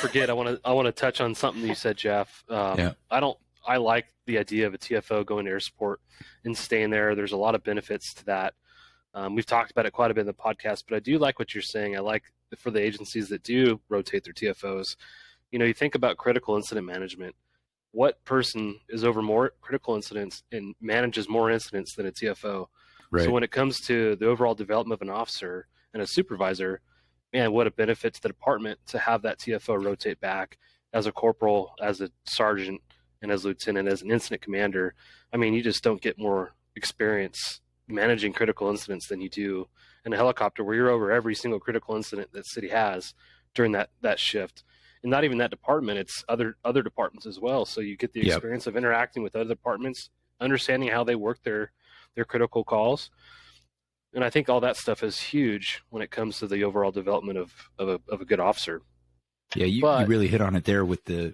forget, I want to touch on something you said, Jeff. Yeah. I like the idea of a TFO going to air support and staying there. There's a lot of benefits to that. We've talked about it quite a bit in the podcast, but I do like what you're saying. I like for the agencies that do rotate their TFOs, you think about critical incident management. What person is over more critical incidents and manages more incidents than a TFO? Right. So when it comes to the overall development of an officer and a supervisor, man, what a benefit to the department to have that TFO rotate back as a corporal, as a sergeant, and as a lieutenant, as an incident commander. I mean, you just don't get more experience managing critical incidents than you do in a helicopter, where you're over every single critical incident that city has during that shift. And not even that department, it's other departments as well. So you get the experience of interacting with other departments, understanding how they work their critical calls. And I think all that stuff is huge when it comes to the overall development of a good officer. Yeah, you really hit on it there with the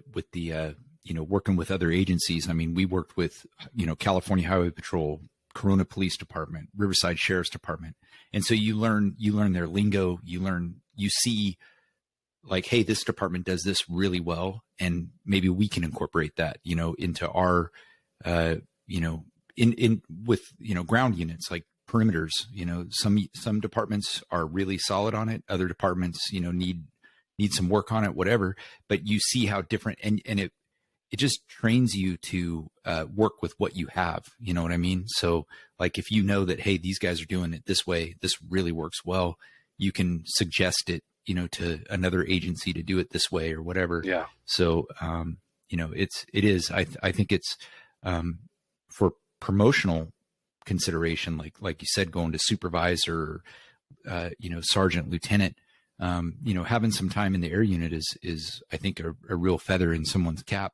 working with other agencies. I mean, we worked with, California Highway Patrol, Corona Police Department, Riverside Sheriff's Department. And so you learn their lingo, you see like, hey, this department does this really well, and maybe we can incorporate that, into our, with ground units like perimeters. Some departments are really solid on it. Other departments, need some work on it, whatever. But you see how different, and it just trains you to work with what you have. You know what I mean? So like, if you know that, hey, these guys are doing it this way, this really works well, you can suggest it, to another agency to do it this way or whatever. Yeah. So, I think it's for promotional consideration, like you said, going to supervisor, sergeant, lieutenant, having some time in the air unit is I think a real feather in someone's cap.